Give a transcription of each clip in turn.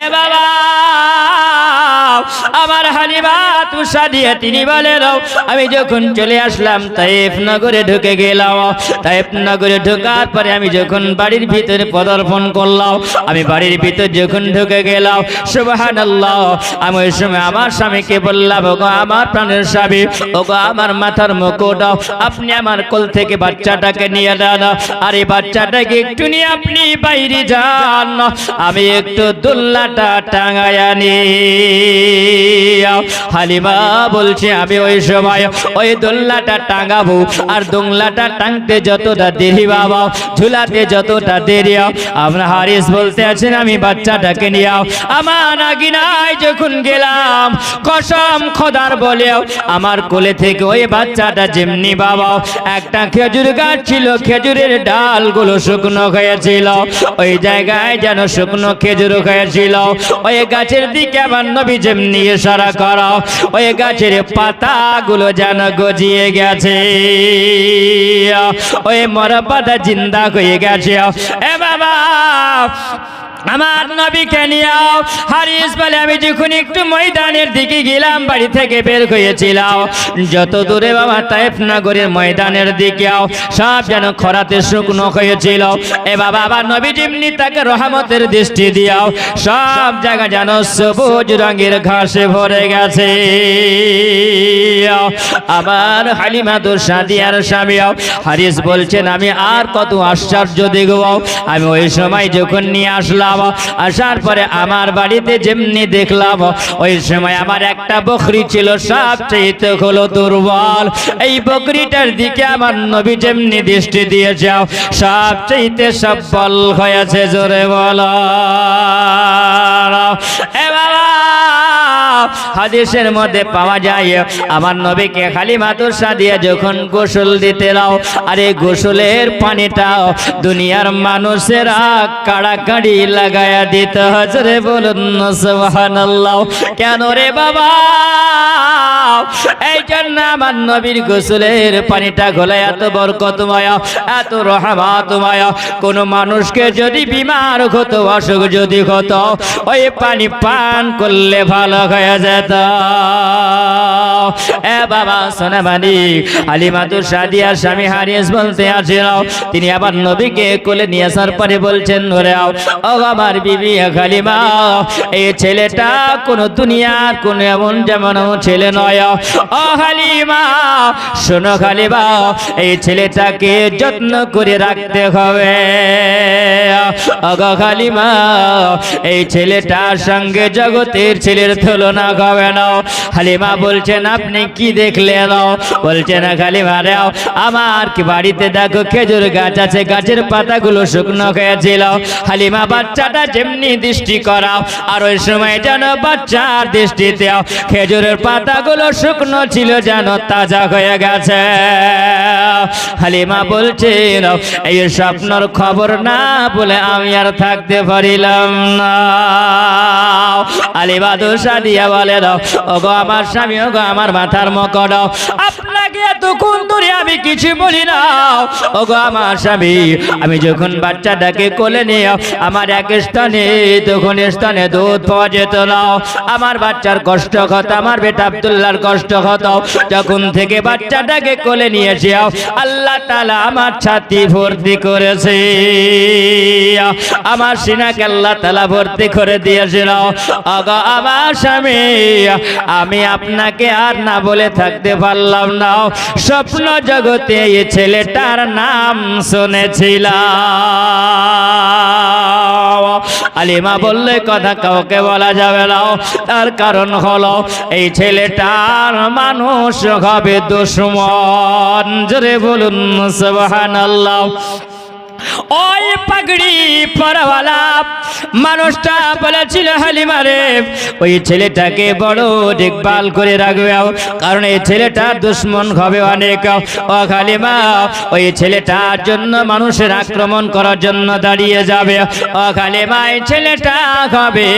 এ বাবা আমার হালিমা তুষাদিয়া তিনি বলেন আমি যখন চলে আসলাম তায়েফ নগরে ঢুকে গেলাম। তায়েফ নগরে ঢোকার পরে আমি যখন বাড়ির ভিতরে পদার্পণ করলাম, আমি বাড়ির ভিতর যখন ঢুকে গেলাম, সুবহানাল্লাহ, আমি ওই সময় আমার স্বামীকে বললাম, ওগো আমার প্রাণের স্বামী, ওগো আমার মাথার মুকুট, আপনি আমার কোল থেকে বাচ্চাটাকে নিয়ে যান, আর এই বাচ্চাটাকে একটু নিয়ে আপনি বাইরে যান, আমি একটু দোলনাটা টাঙায় আনি। হালিমা বলছে আমি ওই সময় ওই দোলনাটা টাঙাবো, আর দোলনাটা টাঙতে যতটা দেরি বাবা, ঝুলাতে যতটা দেরি, আমরা হারিস বলতে আছেন আমি বাচ্চাটাকে নিয়ে আমার আগিনায় যখন গেলাম, কসম খোদার বলেও আমার কোলে থেকে ওই বাচ্চাটা যেমনি বাবা, একটা খেজুর গাছ ছিল, খেজুরের ডালগুলো শুকনো হয়েছিল, ওই জায়গায় যেন শুকনো খেজুর হয়েছিল, ওই গাছের দিকে আমার নবী যেমনি ইশারা করা, ওই গাছের পাতাগুলো যেন গজিয়ে গেছে, ওই মরা পাতা জিন্দা হয়ে গেছে। এ বাবা আমার নবীকে নিয়ে হারিস বলে আমি যখন একটু ময়দানের দিকে গেলাম, বাড়ি থেকে বের হয়েছিলাম, যত দূরে বাবা তায়েফ নগরের ময়দানের দিকে সব যেন খরাতে শুকনো হয়েছিল। এ বাবা আবার নবী যেমনি তাকে রহমতের দৃষ্টি দিয়াও সব জায়গা যেন সবুজ রঙের ঘাসে ভরে গেছে। আবার হালিমা তুষাদিয়ার স্বামী হারিস বলছেন আমি আর কত আশ্চর্য দেখব। আমি ওই সময় যখন নিয়ে আসলাম, আসার পরে আমার বাড়িতে যেমনি দেখলাম, ওই সময় আমার একটা বকরি ছিল, সবচেয়ে হলো দুর্বল, এই বকরিটার দিকে আমার নবী যেমনি দৃষ্টি দিয়ে যাও সবচেয়ে সবল হয়েছে। জোরে বলো এ বাবা হাদিসের মধ্যে পাওয়া যায় আমার নবীকে হালিমা তুষাদিয়া যখন গোসল দিতে দাও, আর এই গোসলের পানিটাও দুনিয়ার মানুষেরা কাড়াকাড়ি লাগায়া দিতে হজরে বলুন সুবহানাল্লাহ। কেন রে বাবা? এই জন্য আমার নবীর গোসলের পানিটা গোলা এত বরকতময়, এত রহমতময়, কোন মানুষকে যদি বিমার হতো, অসুখ যদি হতো, ওই পানি পান করলে ভালো হয়ে যেত। এ বাবা সোনা মানি হালিমা তুষাদিয়ার স্বামী হারিস বলতে আসিল, তিনি আবার নবীকে কোলে নিয়ে আসার পরে বলছেন, ওরে ও আমার বিবি হালিমা, এই ছেলেটা কোন দুনিয়ার কোন এমন যেমন ছেলে নয়। ও হালিমা শোনো হালিমা, এই ছেলেটাকে যত্ন করে রাখতে হবে। ওগো হালিমা, এই ছেলেটার সঙ্গে জগতের ছেলের তুলনা হবে না। হালিমা বলছেন আপনি কি দেখলেন? বলছেন হালিমা রে আমার কি বাড়িতে দেখো খেজুর গাছ আছে, গাছের পাতাগুলো শুকনো হয়েছিল, হালিমা বাচ্চাটা যেমনি দৃষ্টি করাও, আর ওই সময় যেন বাচ্চার দৃষ্টিতে খেজুরের পাতাগুলো শুকনো ছিল যেন তাজা হয়ে গেছে। হালিমা বলছেন এই স্বপ্নর খবর না বলে আমি আর থাকতে পারিলাম না। হালিমা তুষাদিয়া বলেন, ওগো আমার স্বামী, ওগো আমার মাথার মুকুট, আপনাকে এতক্ষণ ধরে আমি কিছু বলি না। ওগো আমার স্বামী, আমি যখন বাচ্চাটাকে কোলে নিয়ে আমার এক স্থানে তখন স্থানে দুধ পাওয়া যেত না, আমার বাচ্চার কষ্ট হতো, আমার বেটা আব্দুল্লাহর কষ্ট হতো, যখন থেকে বাচ্চাটাকে কোলে নিয়েছি আল্লাহ তাআলা আমার ছাতি ভর্তি করেছে, আমার সিনাকে আল্লাহ তাআলা ভর্তি করে দিয়েছিল। ওগো আমার স্বামী, আমি আপনাকে আর না বলে থাকতে পারলাম না, স্বপ্ন জগতে এই ছেলেটার নাম শুনেছিলাম। হালিমা বললে কথা কাউকে বলা যাবে না, তার কারণ হলো এই ছেলেটার মানুষ হবে দুশমন। জোরে বলুন সুবহানাল্লাহ। ওই পাগড়ি পরাওয়ালা মানুষটা বলেছিল হালিমা রে, ওই ছেলেটাকে বড় দেখভাল করে রাখবে, কারণ এই ছেলেটা দুশ্মন হবে অনেক। ও হালিমা, ওই ছেলেটার জন্য মানুষের আক্রমণ করার জন্য দাঁড়িয়ে যাবে। ও হালিমা, এই ছেলেটা হবে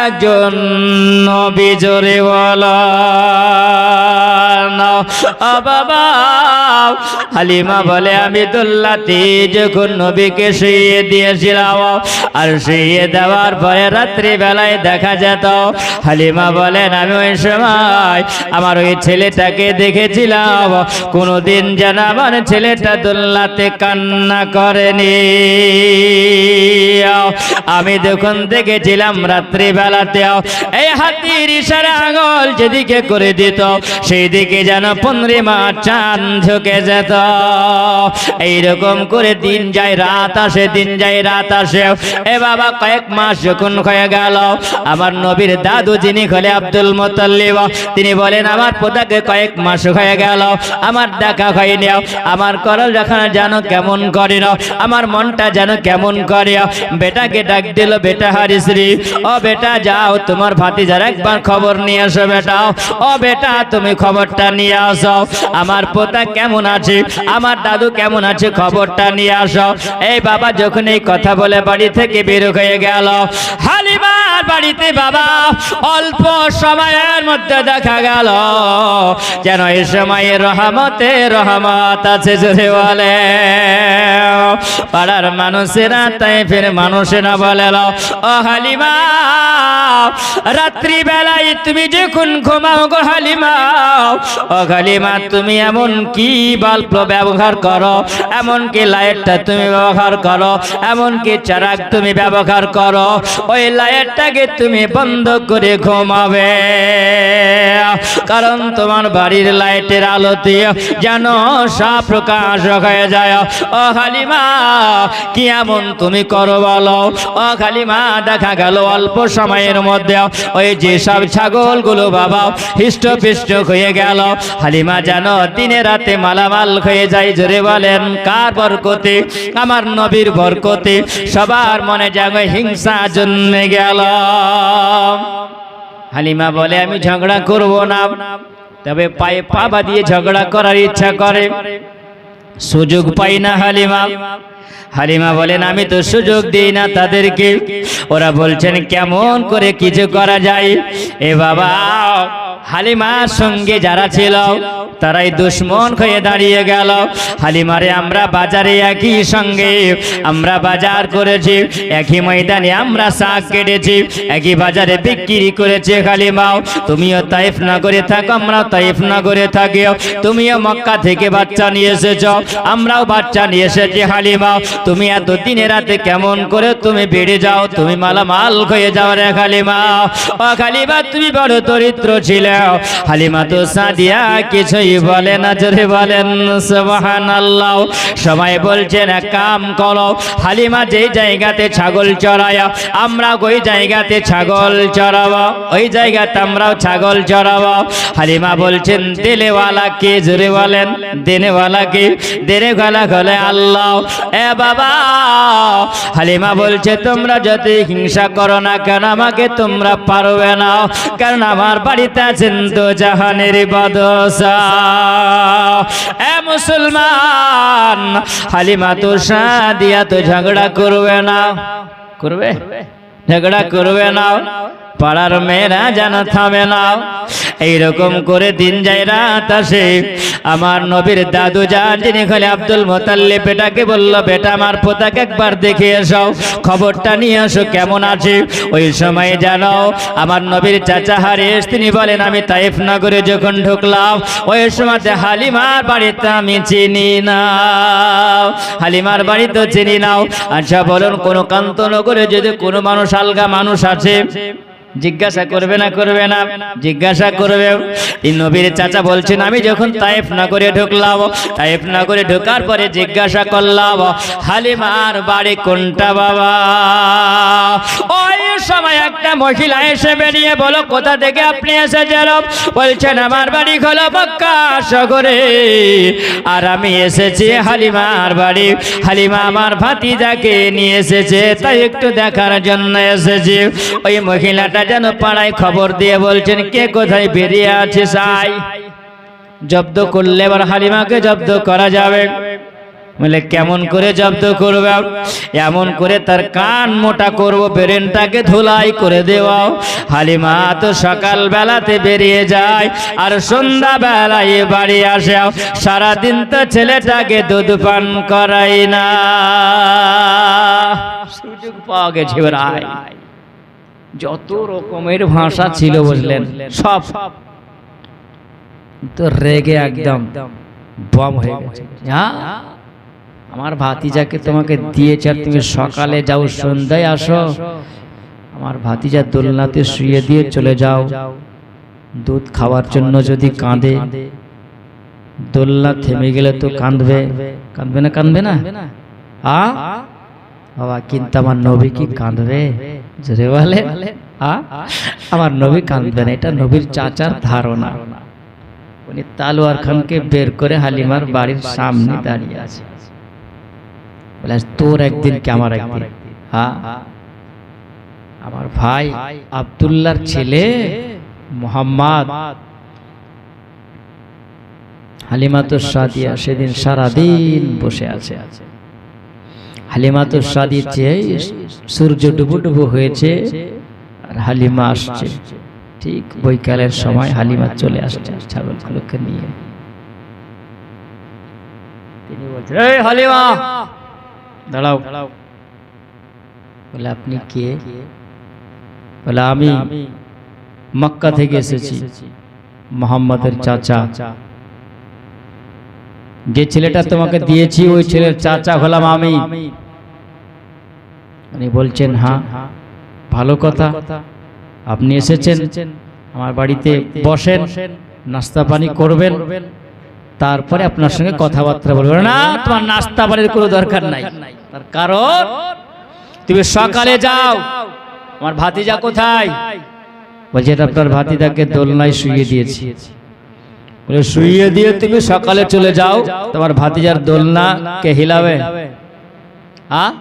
একজন নবী। জোরে বলো ও বাবা হালিমা বলে আমি দোল্লাতে যখন নবীকে শুইয়ে দিয়েছিলাম আর শুইয়ে দেওয়ার পরে রাত্রি বেলায় দেখা যেত হালিমা বলেন আমি ওই সময় আমার ওই ছেলেটাকে দেখেছিলাম কোনোদিন যেন আমার ছেলেটা দোল্লাতে কান্না করেনি আমি যখন দেখেছিলাম রাত্রি বেলাতেও এই হাতির ইশারা আঙুল যেদিকে করে দিত সেই দিকে যেন 15 মাস চাঁদ ঝুঁকে যেত এইরকম করে দিন যায় রাত আসে দিন যায় রাত আসে এ বাবা কয়েক মাস যখন হয়ে গেল আমার নবীর দাদু যিনি হলে আব্দুল মুত্তালিব তিনি বলেন আমার পোতাকে কয়েক মাস হয়ে গেল আমার দেখা হয়নি আমার করল যখন যেন কেমন করে আমার মনটা যেন কেমন করে বেটাকে ডাক দিল বেটা হারিসরি ও বেটা যাও তোমার ভাতিজার একবার খবর নিয়ে আসো বেটা ও বেটা তুমি খবরটা নিয়ে আসো আমার পোতা কেমন আছে আমার দাদু কেমন আছে খবরটা নিয়ে আসো এই বাবা যখন এই কথা বলে বাড়ি থেকে বের হয়ে গেল হালিমার বাড়িতে বাবা অল্প সময়ের মধ্যে দেখা গেল যেন এই সময়ে রহমতে রহমত আছে জোরে বলে পাড়ার মানুষেরা তাই ফের মানুষেরা বলে ও হালিমা রাত্রি বেলায় তুমি যখন ঘুমাও গো হালিমা ও হালিমা তুমি এমন কি বাল্ব ব্যবহার করো এমন কি লাইটটা তুমি ব্যবহার করো এমন কি চারাক তুমি ব্যবহার করো ওই লাইটটাকে তুমি বন্ধ করে ঘুমাবে কারণ তোমার বাড়ির লাইটের আলোতে যেন সব প্রকাশ হয়ে যায় ও হালিমা কি এমন তুমি করো বলো ও হালিমা দেখা গেল অল্প সময়ের মধ্যে ওই যে সব ছাগলগুলো বাবা হৃষ্টপুষ্ট হয়ে গেল হালিমা যেন দিনে রাতে মালামাল হয়ে যায় জোরে বলেন কার বরকতে আমার নবীর বরকতে সবার মনে যেন হিংসা জন্মে গেল হালিমা বলে আমি ঝগড়া করব না তবে পায়ে পা বাঁধিয়ে ঝগড়া করার ইচ্ছা করে সুযোগ পাই না হালিমা বলেন আমি তো সুযোগ দিই না তাদেরকে ওরা বলছেন কেমন করে কিছু করা যায় এ বাবা হালিমার সঙ্গে যারা ছিল তারাই দুশ্মন হয়ে দাঁড়িয়ে গেল হালিমারে আমরা বাজারে একই সঙ্গে আমরা বাজার করেছি একই ময়দানে আমরা শাক কেটেছি একই বাজারে বিক্রি করেছি হালিমাও তুমিও তাইফ নগরে থাকো আমরাও তাইফ নগরে থাকি তুমিও মক্কা থেকে বাচ্চা নিয়ে এসেছো আমরাও বাচ্চা নিয়ে এসেছি হালিমাও তুমি এত দিনে রাতে কেমন করে তুমি বেড়ে যাও তুমি মালামাল হয়ে যাও রে হালিমা ও হালিমা তুমি বড় দরিদ্র ছিলে হালিমা তো সাদিয়া কিছুই বলে না জোরে বলেন সুবহানাল্লাহ সবাই বলছেন এক কাম করো হালিমা যেই জায়গাতে ছাগল চড়ায় আমরা ওই জায়গাতে ছাগল চড়াবো ওই জায়গাতে আমরাও ছাগল চড়াবো হালিমা বলছেন দিলেওয়ালা কে জোরে বলেন দেনেওয়ালা কে দেনে গলা গলে আল্লাহ এ বাবা হালিমা বলছে তোমরা যদি হিংসা করো না কেন আমাকে তোমরা পারবে না কারণ আমার বাড়িতে আছেন তো জাহানের বাদশাহ এ মুসলমান হালিমা তো সাদিয়া তো ঝগড়া করবে না করবে ঝগড়া করবে না পাড়ার মেয়েরা যেন থামে না এইরকম করে দিন যায় রাত আসে আমার নবীর দাদু যান যিনি হলে আব্দুল মুত্তালিব বেটাকে বলল বেটা আমার পোতাকে একবার দেখে এসো খবরটা নিয়ে আসো কেমন আছে ওই সময় জানো আমার নবীর চাচা হারিস তিনি বলেন আমি তাইফ নগরে যখন ঢুকলাম ওই সময় হালিমার বাড়িতে আমি চিনি না হালিমার বাড়ি তো চিনি নাও আচ্ছা বলুন কোন কান্তনগরে যদি কোনো মানুষ আলগা মানুষ আছে জিজ্ঞাসা করবে না করবে না জিজ্ঞাসা করবে এই নবীর চাচা বলছেন আমি যখন তাইফ নগরে ঢুকলাম তাইফ নগরে ঢোকার পরে জিজ্ঞাসা করলাম হালিমার বাড়ি কোনটা বাবা ওই সময় একটা মহিলা এসে বেরিয়ে বলো কোথা থেকে আপনি এসেছেন বলছেন আমার বাড়ি হলো মক্কা শহরে আর আমি এসেছি হালিমার বাড়ি হালিমা আমার ভাতিজাকে নিয়ে এসেছে তাই একটু দেখার জন্য এসেছি ওই মহিলাটা যেন পাড়ায় খবর দিয়ে বলছেন কে কোথায় বেরিয়ে আছে সাই জব্দ করলে এবার হালিমাকে জব্দ করা যাবে বলে কেমন করে জব্দ করবে? এমন করে তার কান মোটা করব, ব্রেনটাকে ধুলাই করে দেওয়া। হালিমা তো সকাল বেলাতে বেরিয়ে যায় আর সন্ধ্যা বেলায় বাড়ি আসে। সারাদিন তো ছেলেটাকে দুধ পান করাই না। সুযোগ পাওয়া গেছে ভাই, যত রকমের ভাষা ছিল বুঝলেন, সব তো রেগে একদম বম হয়ে গেছে। হ্যাঁ, আমার ভাতিজাকে তোমাকে দিয়েছে আর তুমি সকালে যাও সন্ধ্যায় আসো। আমার ভাতিজা দোলনাতে শুয়ে দিয়ে চলে যাও। দুধ খাওয়ার জন্য যদি কাঁদে, দোলনা থেমে গেলে তো কাঁদবে, কাঁদবে না? কাঁদবে না বাবা? কিন্তু আমার নবী কি কাঁদবে? জোরে বলে, আমার নবী কাঁদবে না। এটা নবীর চাচার ধারণা। উনি তালোয়ার খানকে বের করে হালিমার বাড়ির সামনে দাঁড়িয়ে আছে। বলে তোর একদিন কি আমার একদিন? হ্যাঁ, আমার ভাই আব্দুল্লাহর ছেলে মোহাম্মদ। হালিমাতুস সাদিয়া সেদিন সারাদিন বসে আছে। হালিমাতুস সাদিয়া চেয়ে সূর্য ডুবু ডুবু হয়েছে আর হালিমা আসছে। ঠিক বৈকালের সময় হালিমা চলে আসছে ছাগলগুলোকে নিয়ে। তিনি বলছেন, এই হালিমা দাঁড়াও। বলে আপনি কে? বলে আমি মক্কা থেকে এসেছি, মুহাম্মাদের চাচা। যে ছেলেটা তোমাকে দিয়েছি ওই ছেলের চাচা হলাম আমি। উনি বলছেন, হ্যাঁ ভালো কথা, আপনি এসেছেন আমার বাড়িতে, বসেন, নাস্তা পানি করবেন, তারপরে আপনার সঙ্গে কথাবার্তা বলবো। না, তোমার নাস্তা পানির কোনো দরকার নাই। তার কারণ তুমি সকালে যাও। আমার ভাতিজা কোথায়? বলছে আপনার ভাতিজাকে দোলনায় শুইয়ে দিয়েছি। বলে শুইয়ে দিয়ে তুমি সকালে চলে যাও, তোমার ভাতিজার দোলনা কে হিলাবে? হ্যাঁ,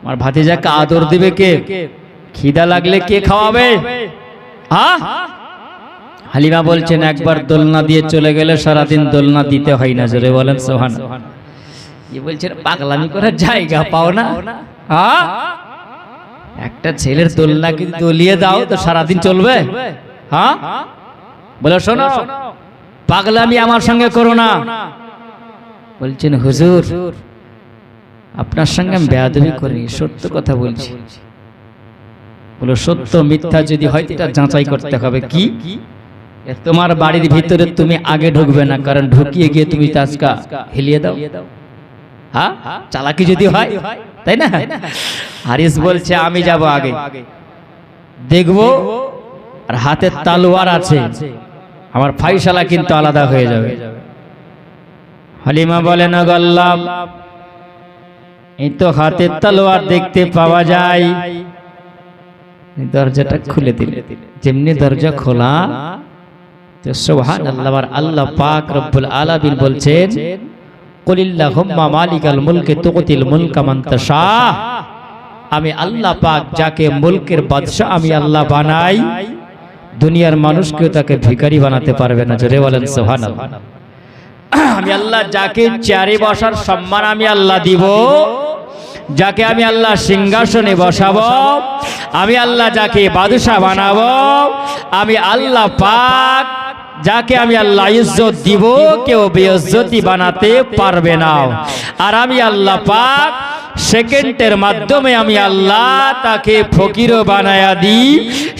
আমার ভাতিজাকে আদর দিবে কে? খিদা লাগলে কে খাওয়াবে? হ্যাঁ, হালিমা বলছেন একবার দোলনা দিয়ে চলে গেলে সারাদিন দোলনা দিতে হয় না। জোরে বলেন সুবহানাল্লাহ। বলছেন পাগলামি করার জায়গা পাও না? হ্যাঁ, একটা ছেলের দোলনা কিন্তু দলিয়ে দাও তো সারাদিন চলবে? হ্যাঁ, বলে শোনো, পাগলামি আমার সঙ্গে করো না। বলছেন হুজুর আপনার সঙ্গে আমি বেয়াদবি করিনি, সত্য কথা বলছি। বলো সত্য মিথ্যা যদি হয় এটা যাচাই করতে হবে। কি? তোমার বাড়ির ভিতরে তুমি আগে ঢুকবে না, কারণ ঢুকিয়ে গিয়ে তুমি তাজকা হিলিয়ে দাও। হ্যাঁ, চালাকি যদি হয়, তাই না? হারিস বলছে আমি যাব আগে, দেখবো, আর হাতে তালোয়ার আছে, আমার ফাইসালা কিন্তু আলাদা হয়ে যাবে। হালিমা বলেন গল্লাম, এই তো হাতে তলোয়ার দেখতে পাওয়া যায়। দরজাটা খুলে দিলে, যেমনি দরজা খোলা তো সুবহানাল্লাহ, আল্লাহ পাক রব্বুল আলামিন বলছেন কুলিল্লাহুম্মা মালিকাল মুলকি তুতিল মুলকা মান তাশা। আমি আল্লাহ পাক যাকে মুলকের বাদশা আমি আল্লাহ বানাই, দুনিয়ার মানুষকেও তাকে ভিখারি বানাতে পারবে না। জোরে বলেন সুবহানাল্লাহ। আমি আল্লাহ যাকে চেয়ারে বসার সম্মান আমি আল্লাহ দিব, যাকে আমি আল্লাহ সিংহাসনে বসাবো, আমি আল্লাহ যাকে বাদশা বানাবো, আমি আল্লাহ পাক যাকে আমি আল্লাহ ইজ্জত দিব, কেউ বেইজ্জতি বানাতে পারবে না। আর আমি আল্লাহ পাক সেকেন্ডের মাধ্যমে আমি আল্লাহ তাকে ফকিরও বানায়া দিই,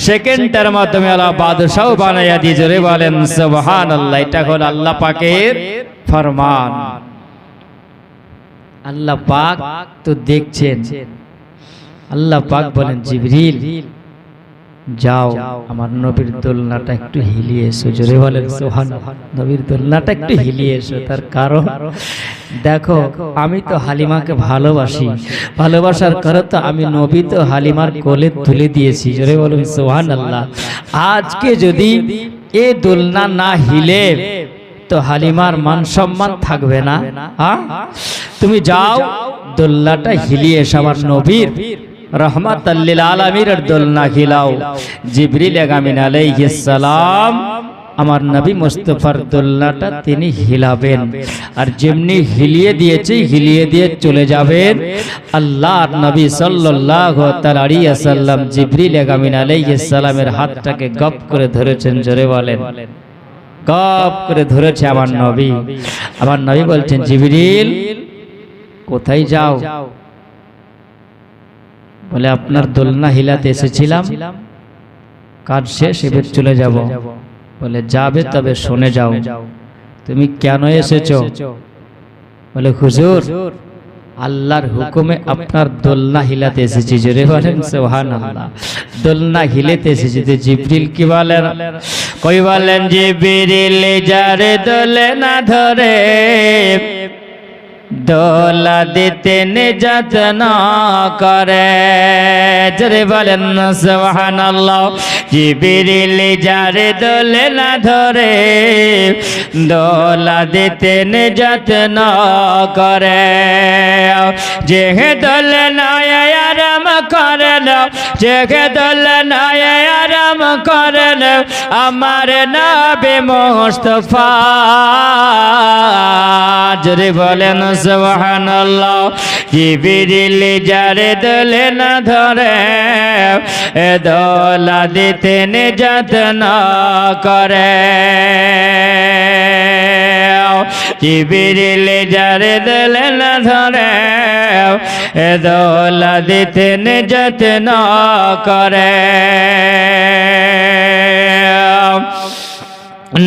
সেকেন্ডের মাধ্যমে আল্লাহ বাদশাও বানায়া দিই। জোরে বলেন সুবহানাল্লাহ। এটা হলো আল্লাহ পাকের ফরমান। আল্লাহ পাক তো দেখছেন। আল্লাহ পাক বলেন জিবরিল যাও আমার নবীর দোলনাটা একটু হিলিয়ে এসো। জোরে বলেন সুবহানাল্লাহ। নবীর দোলনাটা একটু হিলিয়ে এসো। তার কারণ দেখো আমি তো হালিমাকে ভালোবাসি, ভালোবাসার কারণে তো আমি নবী তো হালিমার কোলে তুলে দিয়েছি। জোরে বলেন সুবহানাল্লাহ। আজকে যদি এই দোলনা না হিলে তো হালিমার মান সম্মান থাকবে না। হ্যাঁ, তুমি যাও দোলনাটা হিলিয়ে এসো, আমার নবীর রহমাতাল লিল আলামিনের দোলনা হিলাও। জিবরিল আমিন আলাইহিস সালাম আমার নবী মুস্তাফার দোলনাটা তিনি হিলাবেন, আর যেমনি হিলিয়ে দিয়েছে হিলিয়ে দিয়ে চলে যাবেন। আল্লাহর নবী সাল্লাল্লাহু তাআলা আলাইহি ওয়াসাল্লাম জিবরিল আমিন আলাইহিস সালামের হাতটাকে গপ করে ধরেছেন, জোরে বলেন, গপ করে ধরেছে আমার নবী। আমার নবী বলছেন, জিবরিল কোথায় যাও? বলে আপনার দোলনা হিলাতে এসেছিলাম, কাজ শেষ, এবার চলে যাব। বলে যাবে, তবে শুনে যাও, তুমি কেন এসেছো? বলে হুজুর আল্লাহর হুকুমে আপনার দোলনা হিলাতে এসেছি। জোরে বলেন সুবহানাল্লাহ। দোলনা হিলাতে এসেছি। তো জিবরিল কি বলেন? কই বলেন, জিবরিল যারে দোলনা ধরে দোলা দিতে নিজাত না করে। জোরে বলেন সুবহানাল্লাহ। জিবরিল যারে দোলনা ধরে দোলা দিতে নিজাত না করে। যে দোলনায় আরাম করেন, যে দোলনায় আরাম করেন আমার নবী মুস্তাফা। জোরে বলেন সুবহানাল্লাহ। জিবরিল যারে দোলনা ধরে দোলা দিতে নিজাত না করে। জিবরিল যারে দোলনা ধরে দোলা দিতে নিজাত না করে।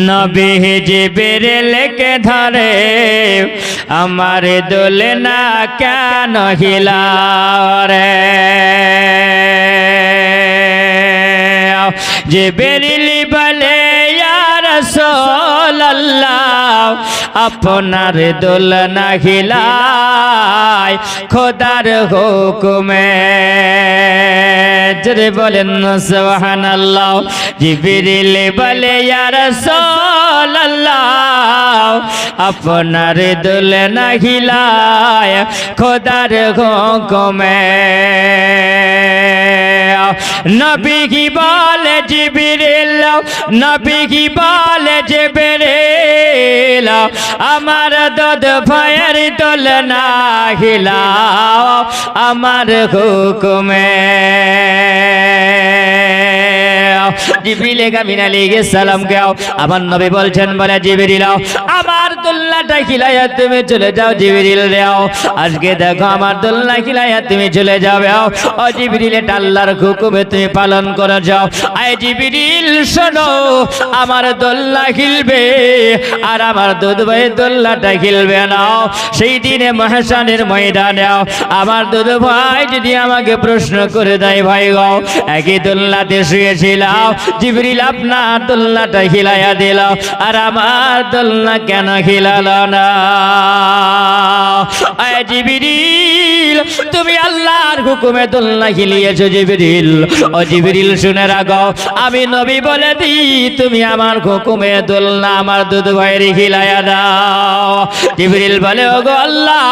নবী জিবরিলকে ধরে আমার দোলনা কেন হিলারে? জিবরিল বলে ইয়া রাসূলুল্লাহ আপনার দোলনা হিলায় খোদার হুকুমে। জোরে বলেন সুবহানাল্লাহ। জিবরিল বলে ইয়া রাসূলুল্লাহ আপনার দোলনা হিলায় খোদার হুকুমে। নবী কি বলে জিবরিল, নবী কি বলে জিবরিল আমার দুধ ভাইয়ের দোলনা হিলাও আমার হুকুমে। জিবরিল আমিন আলাইহিস সালাম গাও আমার নবী বলছেন, বলে জিবরিল আমার দোলনাটা হিলায়া তুমি চলে যাও। জিবরিল দাও আজকে দেখো আমার দোলনা হিলায়া তুমি চলে যাবে। ও জিবরিল এটা আল্লাহর হুকুমে তুমি পালন করে যাও। আয় জিবরিল শোনো, আমার দোলনা হিলবে আর আমার দুধ ভাই দোলনাটা হিলবে না। সেই দিনে মহাশানের ময়দানে আমার দুধ ভাই যদি আমাকে প্রশ্ন করে দেয়, ভাই গো একই দোলনাতে শুয়েছিলাম, জিবরিল আপনার দোলনাটা হিলাইয়া দিল আর আমার দোলনা কেন হিলালো না? আয় জিবরিল তুমি আল্লাহর হুকুমে দোলনা হিলিয়েছো। জিবরিল ও জিবরিল শুনে রাখো, আমি নবী বলে দিই তুমি আমার হুকুমে দোলনা আমার দুধ ভাইয়ের হিলাইয়া দাও। জিবরিল বলে, ওগো আল্লাহ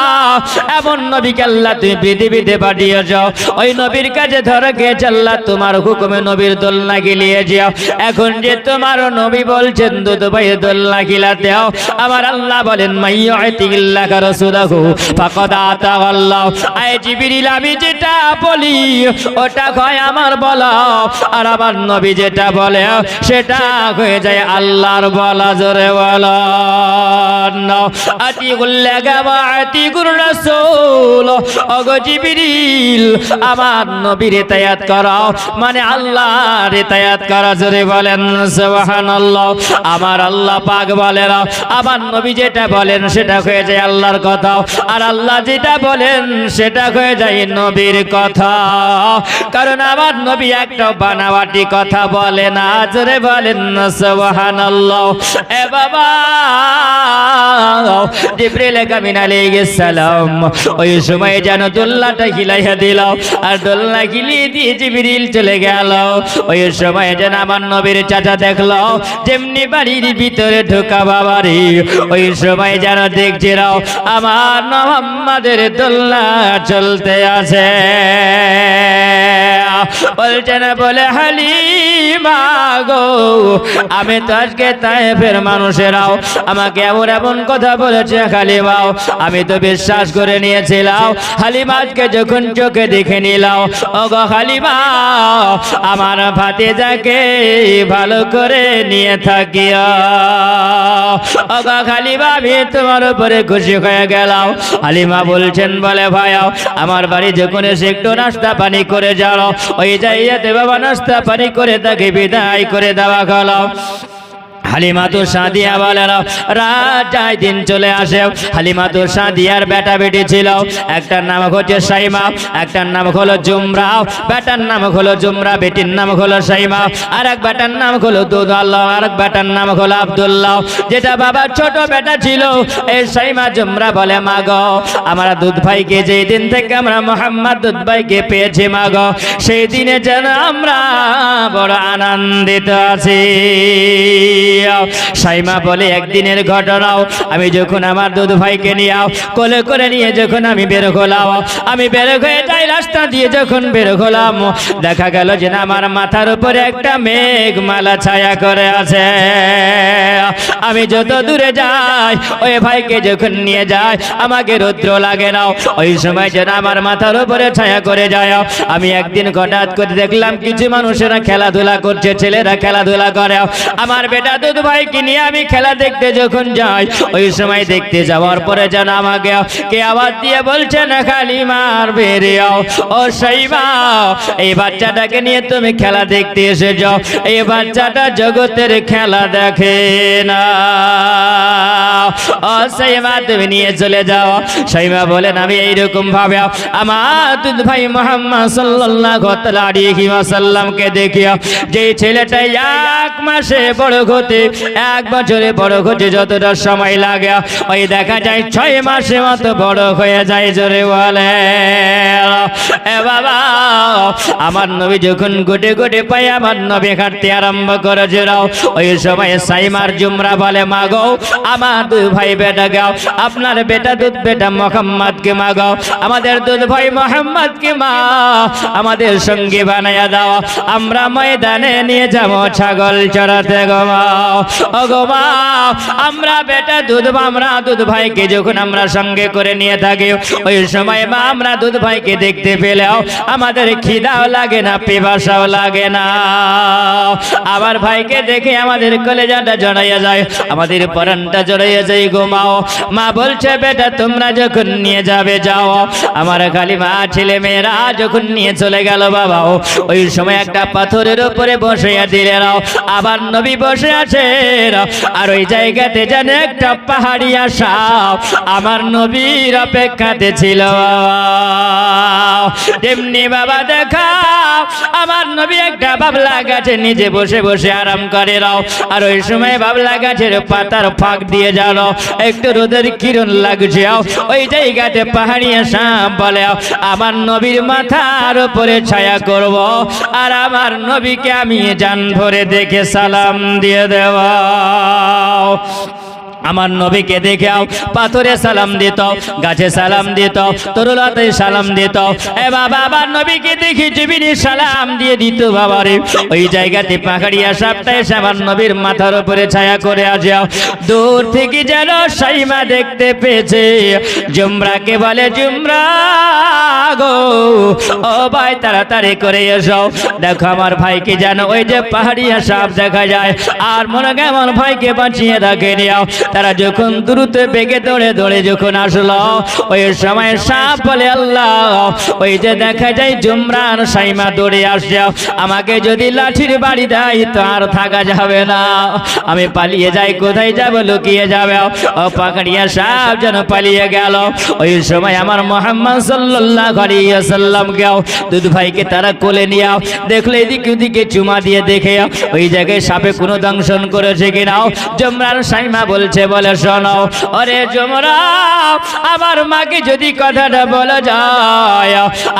এমন নবীকে আল্লাহ তুমি পৃথিবীতে পাঠিয়েছ, ওই নবীর কাছে ধরে গেছে আল্লাহ তোমার হুকুমে নবীর দোলনা গিলিয়ে যাও। এখন যে তোমার নবী বলছেন দুধ ভাইয়ের দোলনা গিলাতে দাও, আমার আল্লাহ বলেন মাইয়ুতিল্লাহ রাসূলুহু ফাকাদ আতা আল্লাহ। আয় জিবরিল আমি যেটা বলি ওটা হয় আমার বলা, আর আমার নবী যেটা বলে সেটা হয়ে যায় আল্লাহর বলা। জোরে বলো আতিকুল্লাহ ওয়া আতিকুর রাসূল। ওগো জিবরিল আমার নবীর ইতায়াত করো, মানে আল্লাহর ইতায়াত করো। জোরে বলেন সুবহানাল্লাহ। আমার আল্লাহ পাক বলেন আমার নবী যেটা বলেন সেটা হয়ে যায় আল্লাহর কথা, আর আল্লাহ যেটা বলেন সেটা হয়ে যায় নবীর কথা। কারণ আমার নবী একটা বানাওয়াটি কথা বলে না। জোরে বলেন সুবহানাল্লাহ। এ বাবা জিবরিল আমিন আলাইহিস সালাম ওই সময় যেন দোলনাটা হিলাইয়া দিল, আর দোলনা হিলিয়ে দিয়ে জিবরিল চলে গেল। ওই সময় যেন আমার নবীর চাচা দেখলো যেমনি বাড়ির ভিতরে ঢোকা বাবারি, ওই সময় যেন দেখছিল আমার মুহাম্মাদের দোলনা চলতে আছে। বলছেন বলে হালিম হালিমা গো, আমি তো আজকে তায়েফের মানুষেরাও আমাকে এমন এমন কথা বলেছে হালিমাও, আমি তো বিশ্বাস করে নিয়েছিলাম। হালিমা আজকে যখন চোখে দেখে নিলাম, ওগো হালিমা আমার ভাতিজাকে ভালো করে নিয়ে থাকিও। ওগো হালিমা আমি তোমার উপরে খুশি হয়ে গেলাম। হালিমা বলছেন বলে ভাইয়া আমার বাড়ি যখন এসে একটু নাস্তা পানি করে যাও, ওই জায়গাতে বাবা নাস্তা পানি করে তাকে বিদায় করে দেওয়া হলো। হালিমাতু সাদিয়া বলেন রাজায় দিন চলে আসে। হালিমাতু সাদিয়ার বেটা বেটি ছিল, একটার নাম হচ্ছে সাইমা, একটার নাম হলো জুমরা। বেটার নাম হলো জুমরা, বেটির নাম হলো সাইমা। আর এক বেটার নাম হলো দুধআল্লাহ, আর এক বেটার নাম হলো আব্দুল্লাহ। যেটা বাবার ছোট বেটা ছিল এই সাইমা জুমরা বলে মা গো আমরা দুধ ভাইকে যেই দিন থেকে আমরা মোহাম্মদ দুধ ভাইকে পেয়েছি মা গো, সেই দিনে যেন আমরা বড় আনন্দিত আছি। সাইমা বলে একদিনের ঘটনাও, আমি যখন আমার দুধ ভাইকে নিয়ে কোলে করে নিয়ে যখন আমি বের হলাম, আমি বের হয়ে যাই রাস্তা দিয়ে যখন বের হলাম, দেখা গেল যে আমার মাথার উপরে একটা মেঘমালা ছায়া করে আছে। আমি যত দূরে যাই ওই ভাইকে যখন নিয়ে যায় আমাকে রৌদ্র লাগে না, ওই সময় যেন আমার মাথার উপরে ছায়া করে যায়। আমি একদিন হঠাৎ করে দেখলাম কিছু মানুষেরা খেলাধুলা করছে, ছেলেরা খেলাধুলা করে। আমার বেটা দুধ ভাইকে নিয়ে আমি খেলা দেখতে যখন যাই, ওই সময় দেখতে যাওয়ার পরে যেন আমাকে কে আওয়াজ দিয়ে বলছে না হালিমার বেরিয়াও। ও সাইমা এই বাচ্চাটাকে নিয়ে তুমি খেলা দেখতে এসেছো, এই বাচ্চাটা জগতের খেলা দেখে না। ও সাইমা তুমি নিয়ে চলে যাও। সাইমা বলেন আমি এইরকম ভাবে আমার দুধ ভাই মুহাম্মদ সাল্লাল্লাহু আলাইহি ওয়াসাল্লামকে দেখিয়া, যে ছেলেটা এক মাসে বড় হতে এক বছরে বড় হতে যতটা সময় লাগে, ওই দেখা যায় 6 মাসে মতো বড় হয়ে যায়। জোরে বলে এ বাবা আমার নবী যখন গোটে গোটে পায় আমার নবী হাঁটতে আরম্ভ করেছিল, ওই সময় সাইমার জুমরা বলে মা গো আমার দুধ ভাই বেটা গাও, আপনার বেটা দুধ বেটা মোহাম্মদকে মা গো, আমাদের দুধ ভাই মোহাম্মদকে মা আমাদের সঙ্গে বানায়া দাও, আমরা ময়দানে নিয়ে যাবো ছাগল চড়াতে গো মা। ও গো মা আমরা বেটা দুধ আমরা দুধ ভাইকে যখন আমরা সঙ্গে করে নিয়ে থাকি, ওই সময় মা আমরা দুধ ভাইকে দেখতে পেলেও আমাদের খিদাও লাগে না, পিপাসাও লাগে না। আমার ভাইকে দেখে আমাদের কলেজাটা জড়াইয়া যায়, আমাদের পরানটা জড়াইয়া যায় গো মা। মা বলছে বেটা তোমরা যখন নিয়ে যাবে যাও। আমার খালি মা ছেলে মেয়েরা যখন নিয়ে চলে গেল বাবা, ওই সময় একটা পাথরের উপরে বসিয়ে দিলেন। আবার নবী বসে আছে, আর ওই জায়গাতে যেন একটা পাহাড়িয়া সাপ আমার নবীর অপেক্ষাতে ছিল। তেমনি বাবা দেখা আমার নবী একটা বাবলা গাছে নিজে বসে বসে আরাম করে রাও। আর ওই সময় বাবলা গাছের পাতার ফাঁক দিয়ে যাও, একটু রোদের কিরণ লাগছে, ওই জায়গাতে পাহাড়িয়া সাপ বলে আমার নবীর মাথার উপরে ছায়া করব, আর আমার নবীকে আমি জান ভরে দেখে সালাম দিয়ে দেওয়া। আমার নবীকে দেখে পাথরে সালাম দিত, গাছে সালাম দিত, তরুলাতে সালাম দিত। এ বাবা আমার নবীকে দেখি জমিনে সালাম দিয়ে দিত বাবারে। ওই জায়গাতে পাহাড়িয়া সাপটা এসে আমার নবীর মাথার উপরে ছায়া করে আসে। দূর থেকে যেন সাইমা দেখতে পেয়েছে, জুমরাকে বলে জুমরা গো ও ভাই তাড়াতাড়ি করে এসো, দেখো আমার ভাইকে যেন ওই যে পাহাড়িয়া সাপ দেখা যায়, আর মনে হয় আমার ভাইকে বাঁচিয়ে রাখে নিও। তারা যখন দ্রুত বেগে দৌড়ে দৌড়ে যখন আসলো, ওই সময় সাপ বলে আল্লাহ ওই যে দেখা যায় জুমরান সাইমা দৌড়ে আসছে, আমাকে যদি লাঠির বাড়ি দেয় তো আর থাকা যাবে না, আমি পালিয়ে যাই, কোথায় যাব লুকিয়ে যাবে। ও পাহাড়িয়া সাপ যেন পালিয়ে গেল। ওই সময় আমার মুহাম্মদ সাল্লাল্লাহু আলাইহি ওয়াসাল্লামকে দুধ ভাইকে তারা কোলে নিয়ে দেখলে এদিকে ওদিকে চুমা দিয়ে দেখে ওই জায়গায় সাপে কোনো দংশন করেছে কিনা। জুমরান সাইমা বলছে বলছে, বলে শোনো ওরে জুমরা, আমার মাকে যদি কথাটা বলা যায়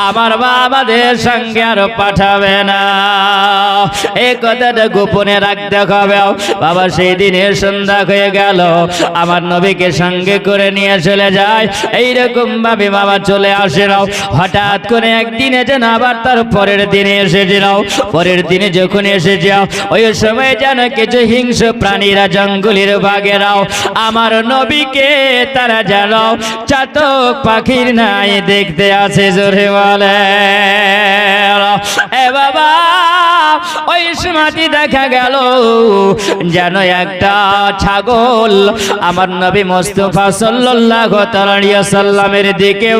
আমার মা আমাদের সঙ্গে আর পাঠাবে না, এই কথাটা গোপনে রাখতে হবে। বাবা সেই দিনের সন্ধ্যা হয়ে গেল, আমার নবীকে সঙ্গে করে নিয়ে চলে যায়। এইরকম ভাবে বাবা চলে আসে নাও। হঠাৎ করে একদিনে যেন আবার তার পরের দিনে এসে যাও। পরের দিনে যখন এসে যাও, ওই সময় যেন কিছু হিংস্র প্রাণীরা জঙ্গলের বাঘেরাও আমার নবীকে তারা যেন চাতক পাখির নাই দেখতে আছে। জোরে বলে এ বাবা, ওই সময় দেখা গেল যেন একটা ছাগল আমার নবী মুস্তাফা সাল্লাল্লাহু আলাইহি ওয়াসাল্লামের দিকেও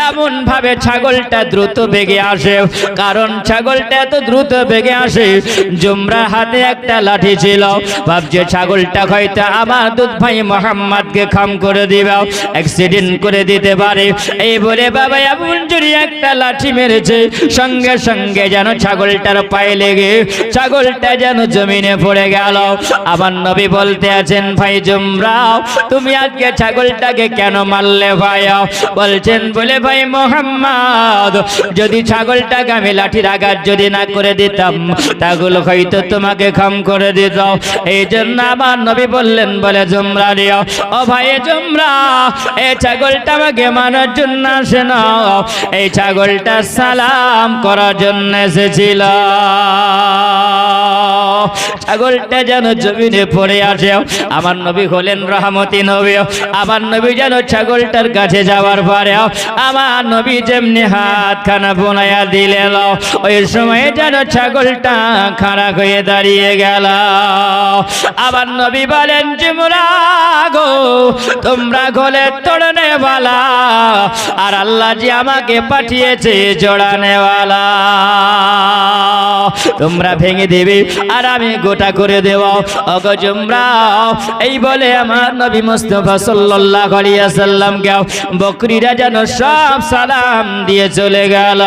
এমন ভাবে ছাগলটা দ্রুত বেগে আসে। কারণ ছাগলটা এত দ্রুত বেগে আসে, জুমরা হাতে একটা লাঠি ছিল, ভাবছে ছাগলটা হয়তো আমার দুধ ভাই মোহাম্মদকে খাম করে দিবে, অ্যাক্সিডেন্ট করে দিতে পারে। এই বলে বাবা এমন জোরে একটা লাঠি মেরেছে, সঙ্গে সঙ্গে যেন ছাগলটার পায়ে লেগে ছাগলটা যেন জমিনে পড়ে গেল। আমার নবী বলতে আছেন, ভাই জুমরা তুমি আজকে ছাগলটাকে কেন মারলে ভাই? বলছেন বলে ভাই মোহাম্মদ, যদি ছাগলটাকে আমি লাঠির আঘাত যদি না করে দিতাম তাগুলো হয়তো তোমাকে ক্ষম করে দিত। এই জন্য আমার নবী বললেন, বলে জুমরা রিও ও ভাই জুমরা, এই ছাগলটা আমাকে মারার জন্য আসে না, এই ছাগলটা সালাম করার জন্য এসেছিল। ছাগলটা যেন জমিনে পড়ে আসে। আমার নবী হলেন রহমতি নবী। আমার নবী যেন ছাগলটার কাছে যাওয়ার পরে আমার নবী যেমনি হাত খানা বোনাইয়া দিলেন, ওই সময় যেন ছাগলটা খাড়া হয়ে দাঁড়িয়ে গেল। আবার নবী বলেন, জুমরা গো, তোমরা গলে তোড়নে वाला আর আল্লাহ যে আমাকে পাঠিয়েছে জোড়ানে वाला, তোমরা ভেঙে দেবে আর আমি গোটা করে দেব। ওগো জুমরা, এই বলে আমার নবী মুস্তাফা সাল্লাল্লাহু আলাইহি ওয়াসাল্লামকে বকরিরা যেন সব সালাম দিয়ে চলে গেল।